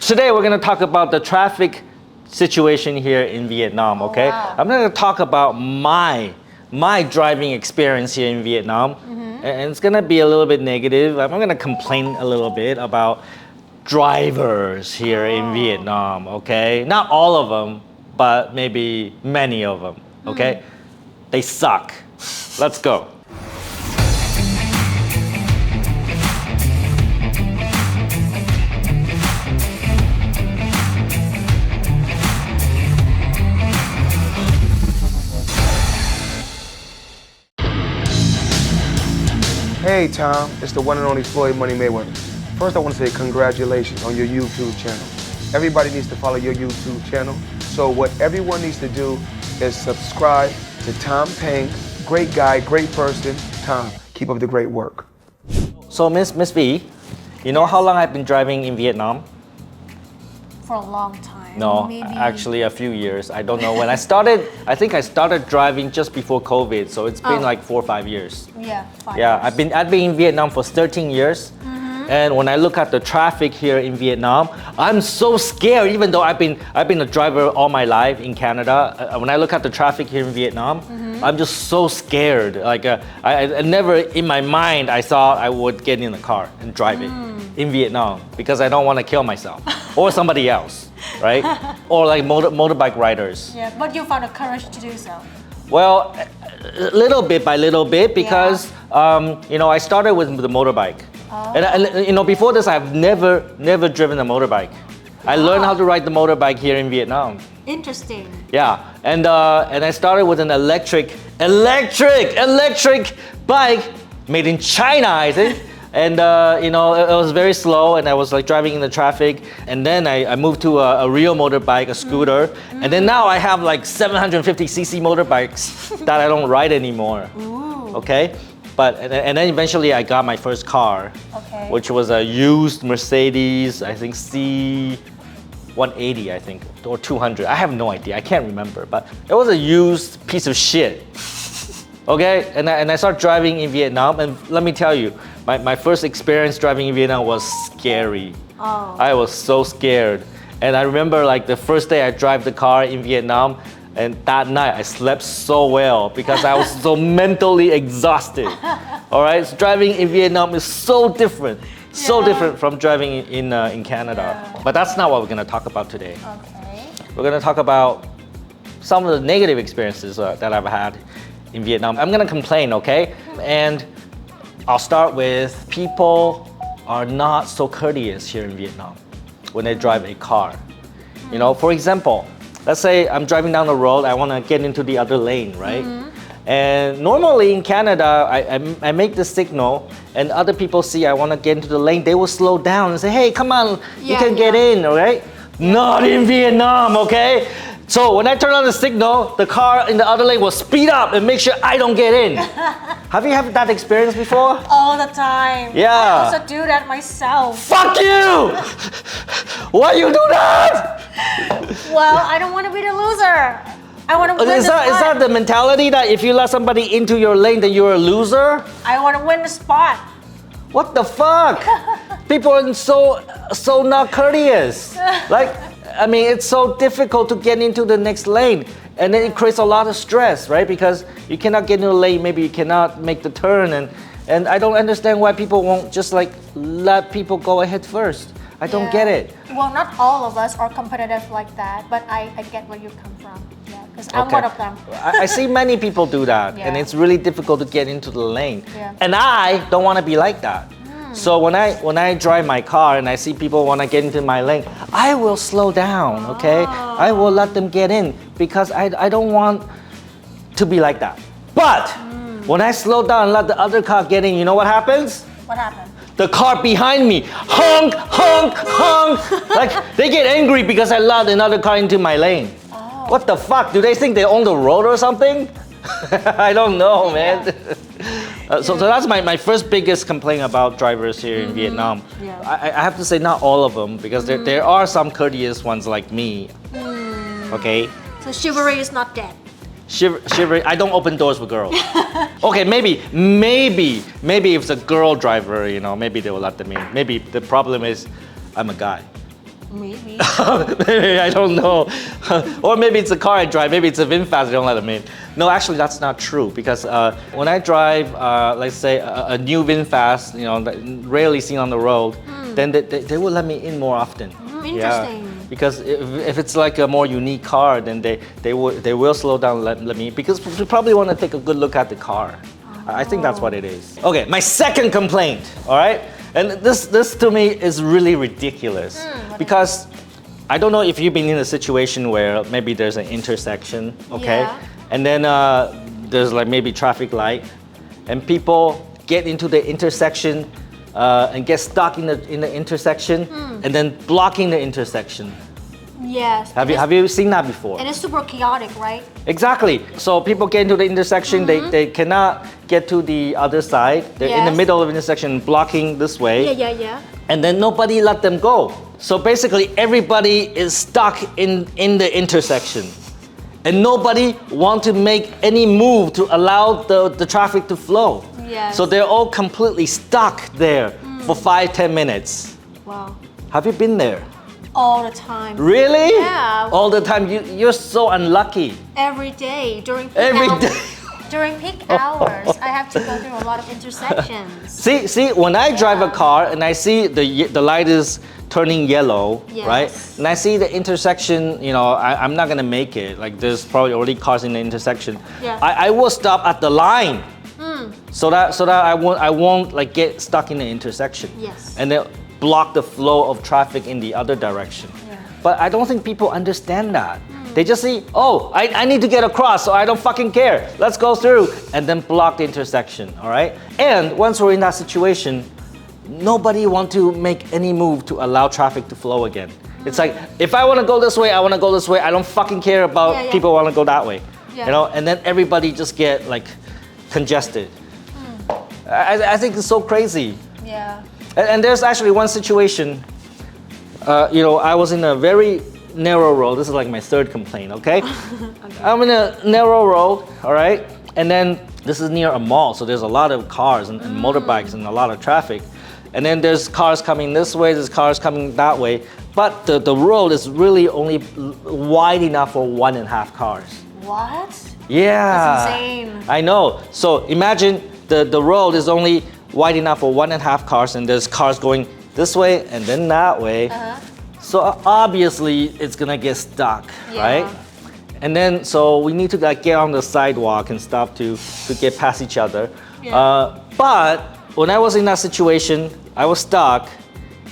Today we're going to talk about the traffic situation here in Vietnam, okay? Wow. I'm going to talk about my driving experience here in Vietnam. And it's going to be a little bit negative. I'm going to complain a little bit about drivers here in Vietnam, okay? Not all of them, but maybe many of them, okay? They suck. Let's go. Hey Tom, it's the one and only Floyd Money Mayweather. First I want to say congratulations on your YouTube channel. Everybody needs to follow your YouTube channel. So what everyone needs to do is subscribe to Tom Peng. Great guy, great person. Tom, keep up the great work. So Miss V, you know how long I've been driving in Vietnam? For a long time. No, Maybe. actually a few years. I don't know when I started. I think I started driving just before COVID, so it's been like 4 or 5 years. Yeah, 5 Yeah, years. I've been in Vietnam for 13 years. And when I look at the traffic here in Vietnam, I'm so scared. Even though I've been a driver all my life in Canada, when I look at the traffic here in Vietnam, I'm just so scared. Like I never in my mind I thought I would get in a car and drive it in Vietnam because I don't want to kill myself or somebody else, right? Or like motorbike riders. Yeah, but you found the courage to do so. Well, little bit by little bit because you know I started with the motorbike. And you know, before this, I've never driven a motorbike. I learned how to ride the motorbike here in Vietnam. Interesting. Yeah, and I started with an electric bike made in China, I think. And you know, it was very slow, and I was like driving in the traffic. And then I moved to a real motorbike, a scooter. And then now I have like 750cc motorbikes that I don't ride anymore. Ooh. Okay. But and then eventually I got my first car, Okay. which was a used Mercedes, I think C180, I think, or 200. I have no idea. I can't remember, but it was a used piece of shit. Okay, and I started driving in Vietnam, and let me tell you, my first experience driving in Vietnam was scary. Oh. I was so scared, and I remember like the first day I drive the car in Vietnam. And that night I slept so well because I was so mentally exhausted. All right, so driving in Vietnam is so different, so different from driving in Canada. Yeah. But that's not what we're gonna talk about today. Okay. We're gonna talk about some of the negative experiences that I've had in Vietnam. I'm gonna complain, okay? And I'll start with people are not so courteous here in Vietnam when they drive a car. You know, for example, let's say I'm driving down the road, I want to get into the other lane, right? And normally in Canada, I make the signal and other people see I want to get into the lane, they will slow down and say, hey, come on, you can get in, all right? Not in Vietnam, okay? So when I turn on the signal, the car in the other lane will speed up and make sure I don't get in. Have you had that experience before? All the time. Yeah. I also do that myself. Fuck you! Why you do that? Well, I don't want to be the loser. I want to win the Is spot. that the mentality that if you let somebody into your lane, then you're a loser? I want to win the spot. What the fuck? People are so not courteous. Like, I mean, it's so difficult to get into the next lane. And then it creates a lot of stress, right? Because you cannot get into the lane, maybe you cannot make the turn. And I don't understand why people won't just like let people go ahead first. I don't get it. Well, not all of us are competitive like that, but I get where you come from. Yeah, because I'm one of them. I see many people do that, and Yeah. it's really difficult to get into the lane. Yeah. And I don't want to be like that. So when I drive my car and I see people want to get into my lane, I will slow down, okay? I will let them get in because I don't want to be like that. But when I slow down and let the other car get in, you know what happens? What happened? The car behind me, honk, honk, honk. Like they get angry because I let another car into my lane. What the fuck? Do they think they own the road or something? I don't know, man. So that's my first biggest complaint about drivers here in Vietnam. Yeah. I have to say not all of them because there are some courteous ones like me. Okay? So chivalry is not dead. Shiver, I don't open doors for girls. Okay, maybe if it's a girl driver, you know, maybe they will let them in. Maybe the problem is I'm a guy. Maybe. Maybe, I don't know. Or maybe it's a car I drive, maybe it's a VinFast, they don't let them in. No, actually that's not true because when I drive, let's say a new VinFast, you know, that rarely seen on the road, then they will let me in more often. Interesting. Because if it's like a more unique car, then they will slow down and let me in because we probably want to take a good look at the car. I think that's what it is. Okay, my second complaint, all right? And this to me is really ridiculous because I don't know if you've been in a situation where maybe there's an intersection, okay? Yeah. And then there's like maybe traffic light and people get into the intersection and get stuck in the intersection and then blocking the intersection. Yes. Have you seen that before? And it's super chaotic, right? Exactly. So people get into the intersection, they cannot get to the other side. They're in the Yes. middle of the intersection, blocking this way. Yeah. And then nobody let them go. So basically everybody is stuck in the intersection. And nobody want to make any move to allow the traffic to flow. Yes. So they're all completely stuck there for 5-10 minutes. Wow. Have you been there? All the time. Really? Yeah. All the time. You're so unlucky. Every day during peak Every hours. day. During peak hours, I have to go through a lot of intersections. See, when I drive a car and I see the light is turning yellow, Yes. right? And I see the intersection, you know, I'm not gonna make it. Like there's probably already cars in the intersection. Yeah. I will stop at the line. So that I won't like get stuck in the intersection. Yes. And then block the flow of traffic in the other direction. Yeah. But I don't think people understand that. They just see, oh, I need to get across, so I don't fucking care. Let's go through and then block the intersection, all right? And once we're in that situation, nobody want to make any move to allow traffic to flow again. It's like, if I want to go this way, I want to go this way. I don't fucking care about people want to go that way. Yeah. You know, and then everybody just get like congested. I think it's so crazy. Yeah. And there's actually one situation, you know, I was in a very narrow road. This is like my third complaint, okay? I'm in a narrow road, all right? And then this is near a mall, so there's a lot of cars and motorbikes and a lot of traffic. And then there's cars coming this way, there's cars coming that way. But the road is really only wide enough for 1.5 cars. What? Yeah. That's insane. I know. So imagine the road is only wide enough for 1.5 cars and there's cars going this way and then that way. So obviously it's gonna get stuck, right? And then so we need to like get on the sidewalk and stuff to get past each other. But when I was in that situation, I was stuck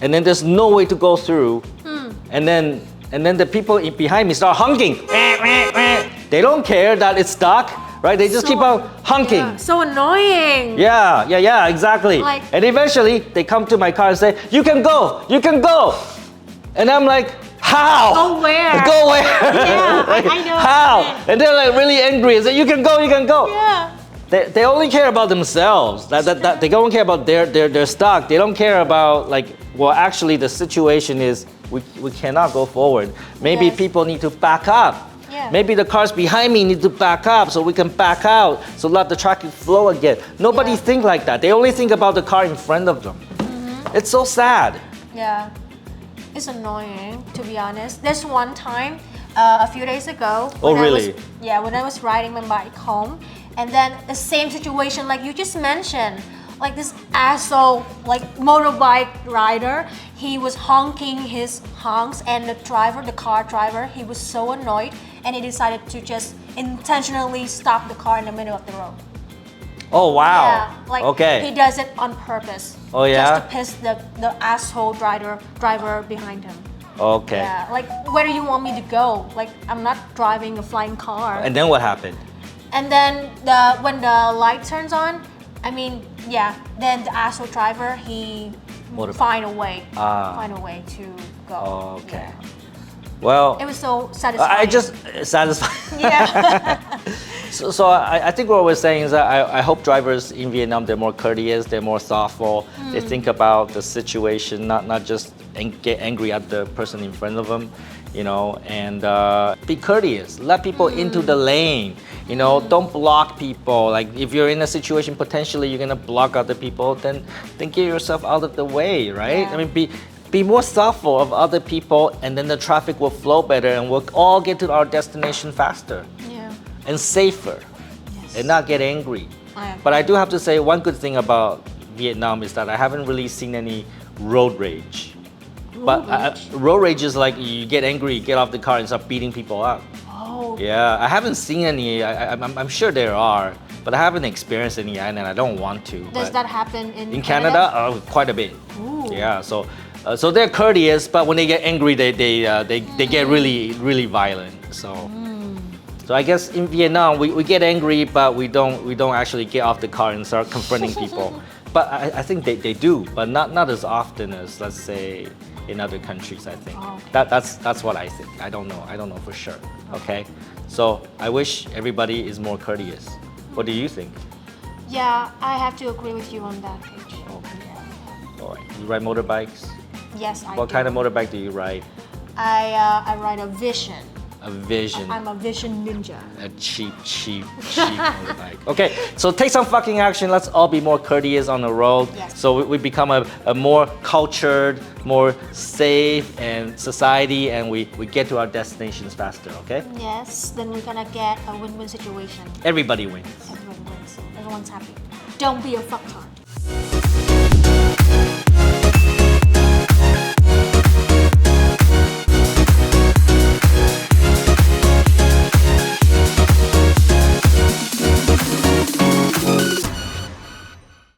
and then there's no way to go through. And then the people behind me start honking. They don't care that it's stuck, right? They just keep on honking. Yeah, so annoying. Yeah, exactly. Like- and eventually they come to my car and say, you can go. And I'm like, how? Go where? Go where? Yeah, I know. How? And they're like really angry and say, you can go. Yeah. They only care about themselves. That they don't care about their stock. They don't care about like, well, actually the situation is we cannot go forward. Maybe Yes. people need to back up. Yeah. Maybe the cars behind me need to back up so we can back out, so let the traffic flow again. Nobody think like that. They only think about the car in front of them. It's so sad. Yeah. It's annoying, to be honest. There's one time, a few days ago. Oh, when really? When I was riding my bike home, and then the same situation like you just mentioned. Like this asshole, like motorbike rider, he was honking his honks, and the car driver, he was so annoyed, and he decided to just intentionally stop the car in the middle of the road. Oh wow. Yeah, like okay. he does it on purpose. Oh, yeah? Just to piss the asshole driver behind him. Okay. Yeah, like where do you want me to go? Like I'm not driving a flying car. And then what happened? And then when the light turns on, I mean, yeah, then the asshole driver, he Motorbike. find a way to go. Oh, okay. Yeah. Well, It was so satisfying. I just satisfied. Yeah. So I think what we're saying is that I hope drivers in Vietnam, they're more courteous, they're more thoughtful, they think about the situation, not just get angry at the person in front of them, you know, and be courteous. Let people into the lane, you know, don't block people. Like if you're in a situation potentially you're gonna block other people, then get yourself out of the way, right? Yeah. I mean, be more thoughtful of other people, and then the traffic will flow better and we'll all get to our destination faster Yeah. and safer and not get angry. I agree. But I do have to say one good thing about Vietnam is that I haven't really seen any road rage. Road rage is like you get angry, you get off the car and start beating people up. Oh. Yeah, I haven't seen any. I'm sure there are, but I haven't experienced any yet, and I don't want to. Does But that happen in Canada? Quite a bit. Ooh. Yeah, so they're courteous, but when they get angry, they get really violent. So I guess in Vietnam we get angry, but we don't actually get off the car and start confronting people. But I think they do, but not as often as, let's say, in other countries. I think that's what I think. I don't know for sure. Okay, so I wish everybody is more courteous. What do you think? Yeah, I have to agree with you on that, Paige. All right. You ride motorbikes? Yes, I What do. kind of motorbike do you ride? I ride a Vision. A Vision. I'm a Vision ninja. A cheap motorbike. Okay, so take some fucking action. Let's all be more courteous on the road. Yes. So we become a more cultured, more safe and society, and we get to our destinations faster, okay? Yes, then we're gonna get a win-win situation. Everybody wins. Everyone wins. Everyone's happy. Don't be a fucktard.